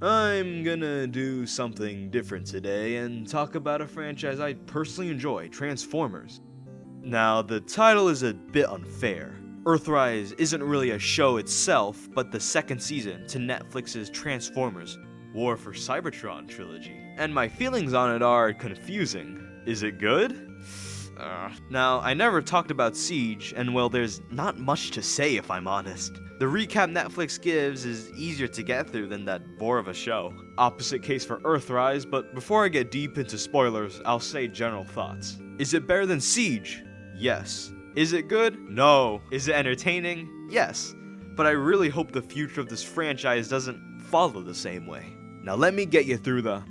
I'm gonna do something different today and talk about a franchise I personally enjoy, Transformers. Now, the title is a bit unfair. Earthrise isn't really a show itself, but the second season to Netflix's Transformers War for Cybertron trilogy. And my feelings on it are confusing. Is it good? Now, I never talked about Siege, and well, there's not much to say if I'm honest. The recap Netflix gives is easier to get through than that bore of a show. Opposite case for Earthrise, but before I get deep into spoilers, I'll say general thoughts. Is it better than Siege? Yes. Is it good? No. Is it entertaining? Yes. But I really hope the future of this franchise doesn't follow the same way. Now let me get you through the...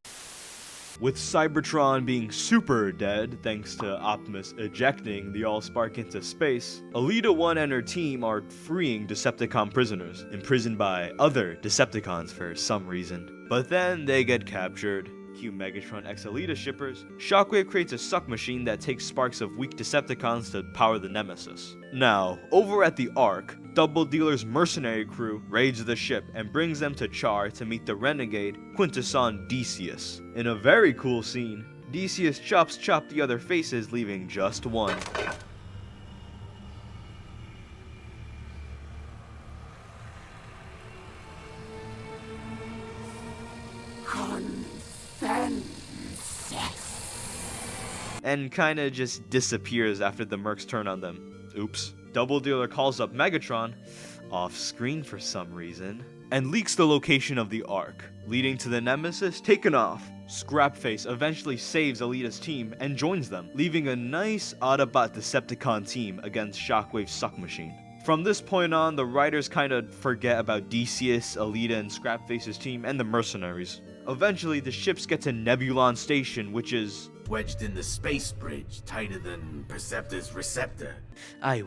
With Cybertron being super dead thanks to Optimus ejecting the Allspark into space, Elita 1 and her team are freeing Decepticon prisoners, imprisoned by other Decepticons for some reason. But then they get captured. Cue Megatron X Elita shippers. Shockwave creates a suck machine that takes sparks of weak Decepticons to power the Nemesis. Now, over at the Ark, Double Dealer's mercenary crew raids the ship and brings them to Char to meet the renegade Quintesson Decius. In a very cool scene, Decius chops the other faces, leaving just one. And kinda just disappears after the mercs turn on them. Oops. Double Dealer calls up Megatron, off screen for some reason, and leaks the location of the Ark, leading to the Nemesis taken off. Scrapface eventually saves Elita's team and joins them, leaving a nice Autobot Decepticon team against Shockwave's suck machine. From this point on, the writers kinda forget about Decius, Elita, and Scrapface's team, and the mercenaries. Eventually, the ships get to Nebulon Station, which is... wedged in the space bridge, tighter than Perceptor's receptor.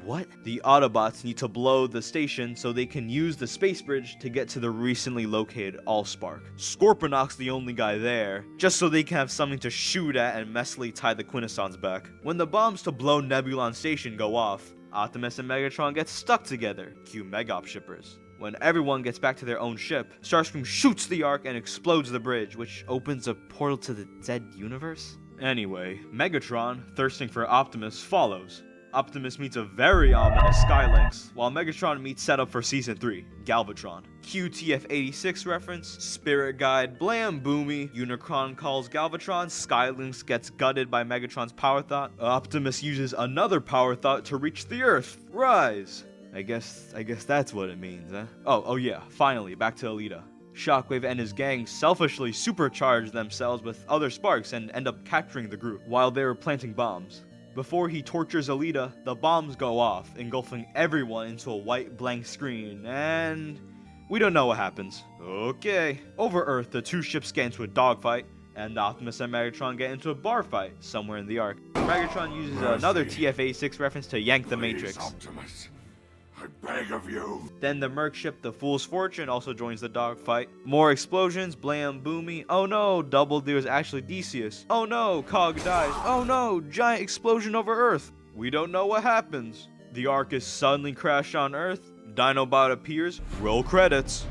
What? The Autobots need to blow the station so they can use the space bridge to get to the recently located Allspark. Scorponok's the only guy there, just so they can have something to shoot at and messily tie the Quintessons back. When the bombs to blow Nebulon Station go off, Optimus and Megatron get stuck together, cue Megop shippers. When everyone gets back to their own ship, Starscream shoots the Ark and explodes the bridge, which opens a portal to the dead universe? Anyway, Megatron, thirsting for Optimus, follows. Optimus meets a very ominous Skylynx, while Megatron meets setup for Season 3, Galvatron. QTF-86 reference, Spirit Guide, Blam Boomy, Unicron calls Galvatron, Skylynx gets gutted by Megatron's Power Thought, Optimus uses another Power Thought to reach the Earthrise. I guess that's what it means, huh? Oh yeah, finally, back to Elita. Shockwave and his gang selfishly supercharge themselves with other sparks and end up capturing the group while they were planting bombs. Before he tortures Elita, the bombs go off, engulfing everyone into a white blank screen, and we don't know what happens. Okay. Over Earth, the two ships get into a dogfight, and Optimus and Megatron get into a bar fight somewhere in the Ark. Megatron uses another TF-86 reference to yank the Matrix. Optimus, I beg of you. Then the merc ship, the Fool's Fortune, also joins the dogfight. More explosions, Blam Boomy. Oh no, Double Dealer's actually Decius. Oh no, Cog dies. Oh no, giant explosion over Earth. We don't know what happens. The Ark is suddenly crashed on Earth. Dinobot appears. Roll credits.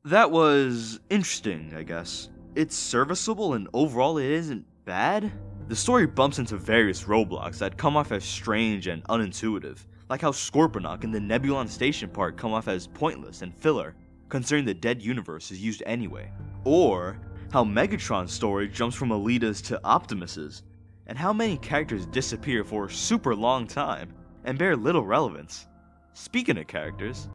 That was interesting, I guess. It's serviceable and overall it isn't bad. The story bumps into various roadblocks that come off as strange and unintuitive. Like how Scorponok and the Nebulon Station part come off as pointless and filler, considering the dead universe is used anyway. Or how Megatron's story jumps from Elita's to Optimus's, and how many characters disappear for a super long time and bear little relevance. Speaking of characters,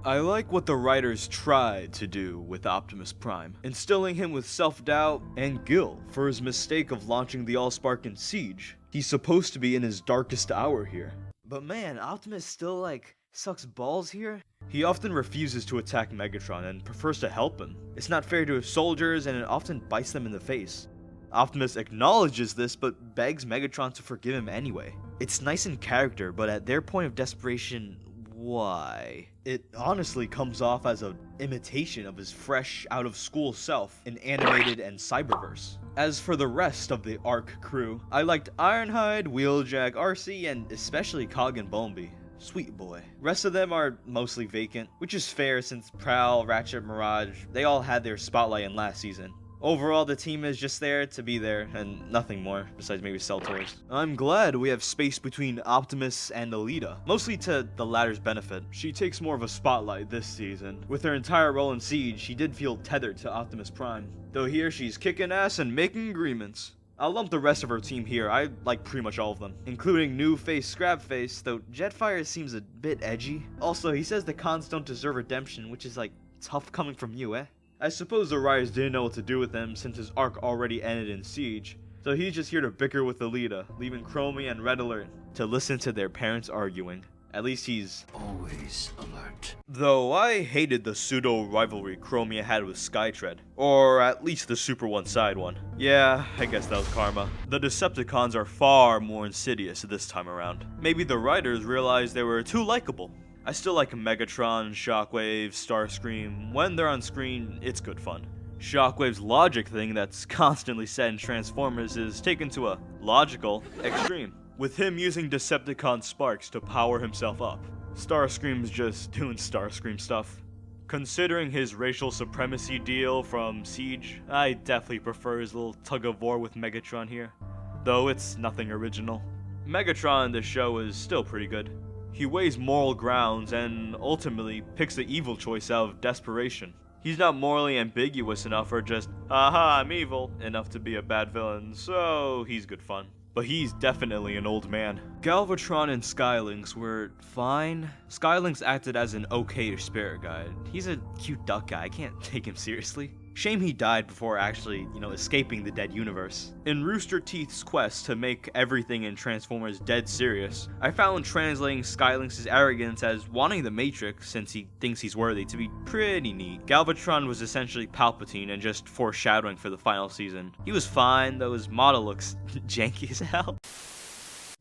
I like what the writers tried to do with Optimus Prime, instilling him with self-doubt and guilt for his mistake of launching the Allspark in Siege. He's supposed to be in his darkest hour here. But man, Optimus still, sucks balls here? He often refuses to attack Megatron and prefers to help him. It's not fair to his soldiers, and it often bites them in the face. Optimus acknowledges this, but begs Megatron to forgive him anyway. It's nice in character, but at their point of desperation, why? It honestly comes off as an imitation of his fresh, out-of-school self in animated and Cyberverse. As for the rest of the Ark crew, I liked Ironhide, Wheeljack, RC, and especially Cog and Bombi. Sweet boy. Rest of them are mostly vacant, which is fair since Prowl, Ratchet, Mirage, they all had their spotlight in last season. Overall, the team is just there to be there, and nothing more, besides maybe sell toys. I'm glad we have space between Optimus and Alita, mostly to the latter's benefit. She takes more of a spotlight this season. With her entire role in Siege, she did feel tethered to Optimus Prime, though here she's kicking ass and making agreements. I'll lump the rest of her team here. I like pretty much all of them, including new face Scrapface, though Jetfire seems a bit edgy. Also, he says the cons don't deserve redemption, which is like tough coming from you, eh? I suppose the writers didn't know what to do with him since his arc already ended in Siege, so he's just here to bicker with Alita, leaving Chromie and Red Alert to listen to their parents arguing. At least he's Always alert. Though I hated the pseudo-rivalry Chromia had with Skytread, or at least the super one-side one. Yeah, I guess that was karma. The Decepticons are far more insidious this time around. Maybe the writers realized they were too likable. I still like Megatron, Shockwave, Starscream. When they're on screen, it's good fun. Shockwave's logic thing that's constantly said in Transformers is taken to a logical extreme, with him using Decepticon sparks to power himself up. Starscream's just doing Starscream stuff. Considering his racial supremacy deal from Siege, I definitely prefer his little tug-of-war with Megatron here, though it's nothing original. Megatron in this show is still pretty good. He weighs moral grounds and ultimately picks the evil choice out of desperation. He's not morally ambiguous enough or just, haha, I'm evil, enough to be a bad villain, so he's good fun. But he's definitely an old man. Galvatron and Skylynx were fine. Skylynx acted as an okay-ish spirit guide. He's a cute duck guy, I can't take him seriously. Shame he died before actually, escaping the dead universe. In Rooster Teeth's quest to make everything in Transformers dead serious, I found translating Skylynx's arrogance as wanting the Matrix, since he thinks he's worthy, to be pretty neat. Galvatron was essentially Palpatine and just foreshadowing for the final season. He was fine, though his model looks janky as hell.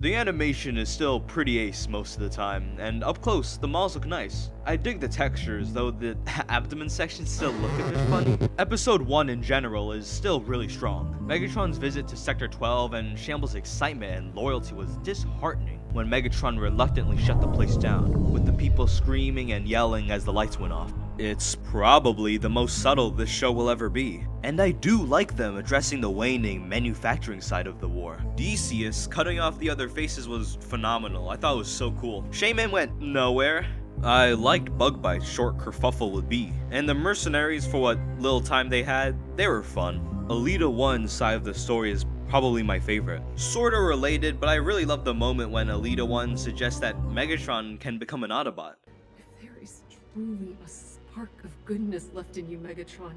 The animation is still pretty ace most of the time, and up close, the models look nice. I dig the textures, though the abdomen sections still look a bit funny. Episode 1 in general is still really strong. Megatron's visit to Sector 12 and Shamble's excitement and loyalty was disheartening when Megatron reluctantly shut the place down, with the people screaming and yelling as the lights went off. It's probably the most subtle this show will ever be, and I do like them addressing the waning manufacturing side of the war. Decius cutting off the other faces was phenomenal. I thought it was so cool. Shaman went nowhere. I liked Bugbyte's short kerfuffle with B, and the mercenaries, for what little time they had, they were fun. Alita 1's side of the story is probably my favorite. Sorta related, but I really love the moment when Alita 1 suggests that Megatron can become an Autobot. If there is truly a spark of goodness left in you, Megatron,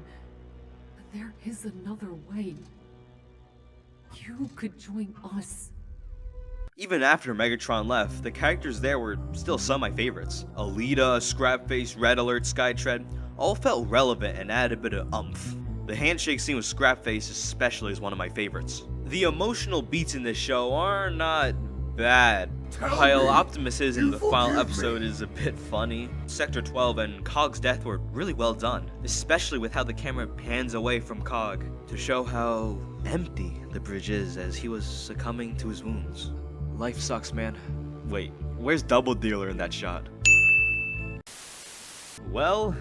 there is another way. You could join us. Even after Megatron left, the characters there were still some of my favorites. Alita, Scrapface, Red Alert, Skytread, all felt relevant and added a bit of oomph. The handshake scene with Scrapface especially is one of my favorites. The emotional beats in this show are not bad. While Optimus is in the final episode is a bit funny, Sector 12 and Cog's death were really well done, especially with how the camera pans away from Cog to show how empty the bridge is as he was succumbing to his wounds. Life sucks, man. Wait, where's Double Dealer in that shot? Well,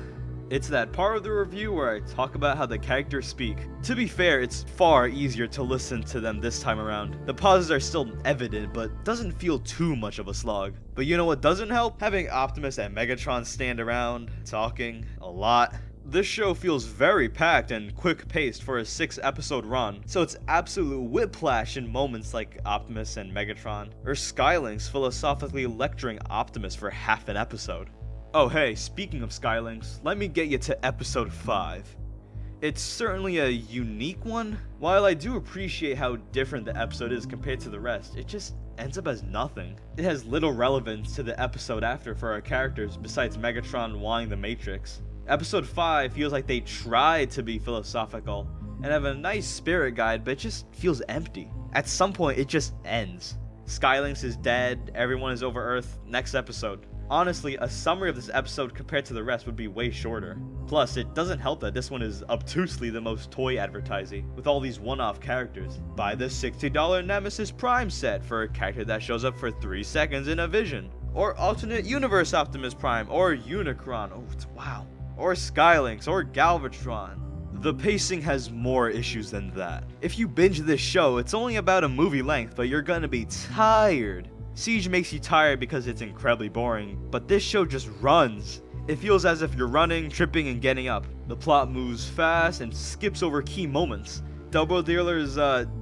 it's that part of the review where I talk about how the characters speak. To be fair, it's far easier to listen to them this time around. The pauses are still evident, but doesn't feel too much of a slog. But you know what doesn't help? Having Optimus and Megatron stand around, talking a lot. This show feels very packed and quick-paced for a 6-episode run, so it's absolute whiplash in moments like Optimus and Megatron, or Skylynx philosophically lecturing Optimus for half an episode. Oh hey, speaking of Skylynx, let me get you to episode 5. It's certainly a unique one. While I do appreciate how different the episode is compared to the rest, it just ends up as nothing. It has little relevance to the episode after for our characters besides Megatron wanting the Matrix. Episode 5 feels like they tried to be philosophical and have a nice spirit guide, but it just feels empty. At some point, it just ends. Skylynx is dead, everyone is over Earth, next episode. Honestly, a summary of this episode compared to the rest would be way shorter. Plus, it doesn't help that this one is obtusely the most toy advertising, with all these one-off characters. Buy the $60 Nemesis Prime set for a character that shows up for 3 seconds in a vision. or alternate universe Optimus Prime, or Unicron, wow, or Skylynx, or Galvatron. The pacing has more issues than that. If you binge this show, it's only about a movie length, but you're gonna be tired. Siege makes you tired because it's incredibly boring, but this show just runs. It feels as if you're running, tripping, and getting up. The plot moves fast and skips over key moments. Double Dealer's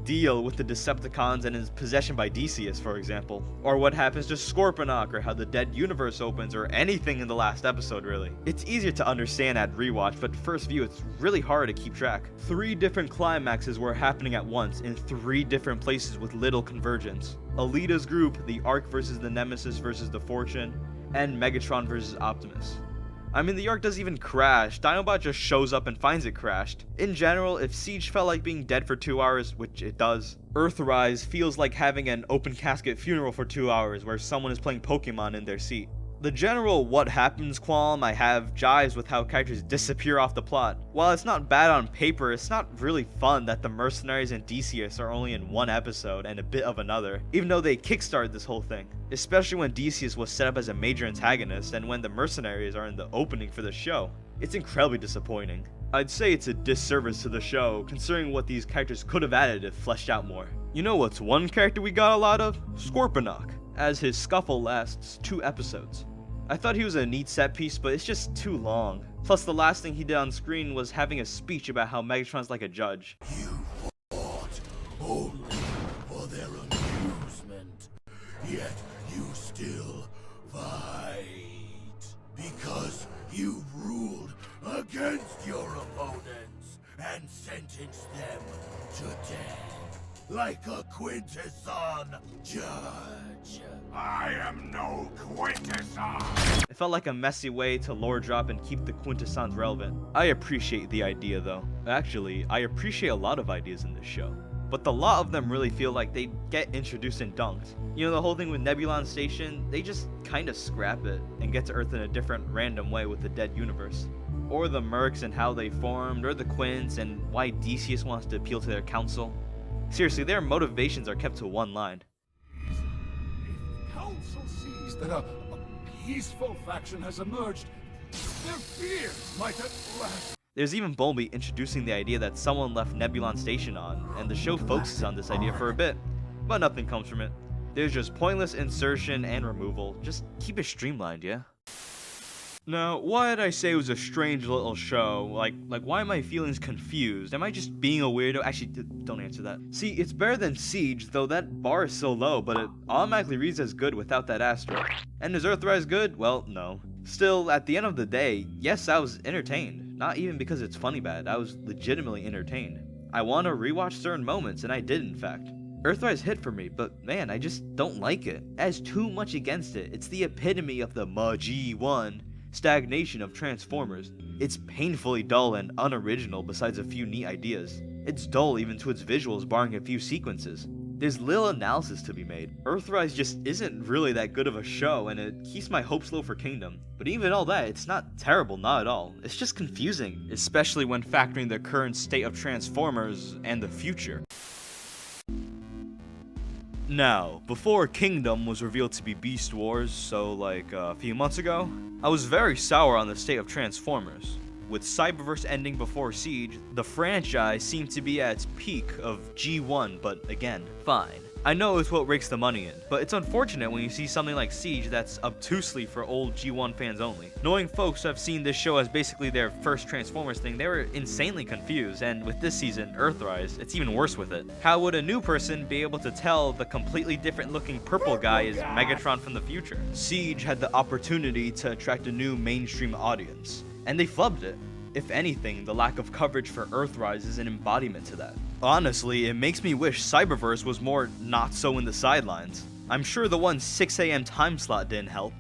deal with the Decepticons and his possession by Decius, for example. Or what happens to Scorponok, or how the Dead Universe opens, or anything in the last episode, really. It's easier to understand at rewatch, but first view it's really hard to keep track. 3 different climaxes were happening at once in 3 different places with little convergence. Alita's group, the Ark versus the Nemesis versus the Fortune, and Megatron versus Optimus. I mean, the Ark doesn't even crash. Dinobot just shows up and finds it crashed. In general, if Siege felt like being dead for 2 hours, which it does, Earthrise feels like having an open casket funeral for 2 hours where someone is playing Pokemon in their seat. The general what happens qualm I have jives with how characters disappear off the plot. While it's not bad on paper, it's not really fun that the mercenaries and Decius are only in 1 episode and a bit of another, even though they kickstarted this whole thing. Especially when Decius was set up as a major antagonist and when the mercenaries are in the opening for the show. It's incredibly disappointing. I'd say it's a disservice to the show, considering what these characters could have added if fleshed out more. You know what's one character we got a lot of? Scorponok, as his scuffle lasts 2 episodes. I thought he was a neat set piece, but it's just too long. Plus, the last thing he did on screen was having a speech about how Megatron's like a judge. You fought only for their amusement, yet you still fight. Because you've ruled against your opponents and sentenced them to death. Like a Quintesson judge. I am no Quintesson! It felt like a messy way to lore drop and keep the Quintessons relevant. I appreciate the idea though. Actually, I appreciate a lot of ideas in this show. But a lot of them really feel like they get introduced and dunked. You know, the whole thing with Nebulon Station, they just kinda scrap it and get to Earth in a different random way with the Dead Universe. Or the Mercs and how they formed, or the Quints and why Decius wants to appeal to their council. Seriously, their motivations are kept to 1 line. If Council sees that a peaceful faction has emerged, their fears might at last... There's even Bulby introducing the idea that someone left Nebulon Station on, and the show focuses on this idea for a bit, but nothing comes from it. There's just pointless insertion and removal. Just keep it streamlined, yeah? Now, why did I say it was a strange little show? Like why are my feelings confused? Am I just being a weirdo? Actually, don't answer that. See, it's better than Siege, though that bar is so low, but it automatically reads as good without that asterisk. And is Earthrise good? Well, no. Still, at the end of the day, yes, I was entertained. Not even because it's funny bad, I was legitimately entertained. I want to rewatch certain moments, and I did in fact. Earthrise hit for me, but man, I just don't like it. It has too much against it. It's the epitome of the G1 stagnation of Transformers. It's painfully dull and unoriginal besides a few neat ideas. It's dull even to its visuals barring a few sequences. There's little analysis to be made. Earthrise just isn't really that good of a show and it keeps my hopes low for Kingdom. But even all that, it's not terrible, not at all. It's just confusing, especially when factoring the current state of Transformers and the future. Now, before Kingdom was revealed to be Beast Wars, so like a few months ago, I was very sour on the state of Transformers. With Cyberverse ending before Siege, the franchise seemed to be at its peak of G1, but again, fine. I know it's what rakes the money in, but it's unfortunate when you see something like Siege that's obtusely for old G1 fans only. Knowing folks who have seen this show as basically their first Transformers thing, they were insanely confused, and with this season, Earthrise, it's even worse with it. How would a new person be able to tell the completely different looking purple guy is Megatron from the future? Siege had the opportunity to attract a new mainstream audience, and they flubbed it. If anything, the lack of coverage for Earthrise is an embodiment to that. Honestly, it makes me wish Cyberverse was more not so in the sidelines. I'm sure the one 6 AM time slot didn't help.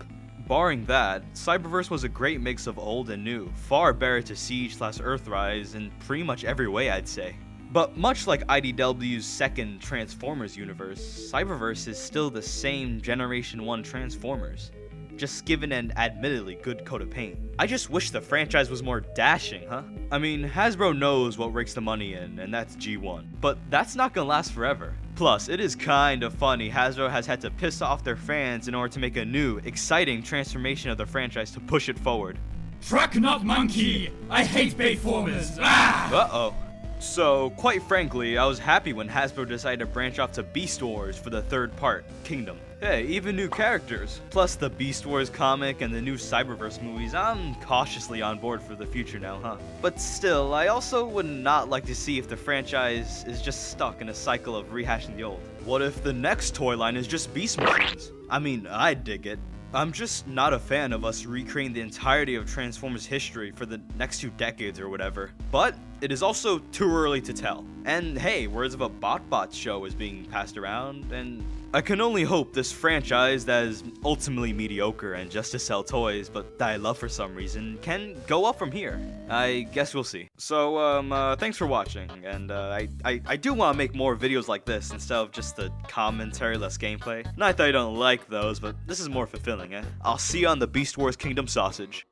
Barring that, Cyberverse was a great mix of old and new, far better to Siege/Earthrise in pretty much every way, I'd say. But much like IDW's second Transformers universe, Cyberverse is still the same Generation 1 Transformers. just given an admittedly good coat of paint. I just wish the franchise was more dashing, huh? I mean, Hasbro knows what rakes the money in, and that's G1. But that's not gonna last forever. Plus, it is kind of funny Hasbro has had to piss off their fans in order to make a new, exciting transformation of the franchise to push it forward. Truck not monkey! I hate Bayformers! Ah! Uh-oh. So, quite frankly, I was happy when Hasbro decided to branch off to Beast Wars for the third part, Kingdom. Hey, even new characters. Plus the Beast Wars comic and the new Cyberverse movies, I'm cautiously on board for the future now, huh? But still, I also would not like to see if the franchise is just stuck in a cycle of rehashing the old. What if the next toy line is just Beast Machines? I mean, I'd dig it. I'm just not a fan of us recreating the entirety of Transformers history for the next 2 decades or whatever. But it is also too early to tell. And hey, words of a BotBot show is being passed around, and I can only hope this franchise that is ultimately mediocre and just to sell toys, but that I love for some reason, can go up from here. I guess we'll see. So, thanks for watching, and I do want to make more videos like this instead of just the commentary less gameplay. Not that I don't like those, but this is more fulfilling, eh? I'll see you on the Beast Wars Kingdom sausage.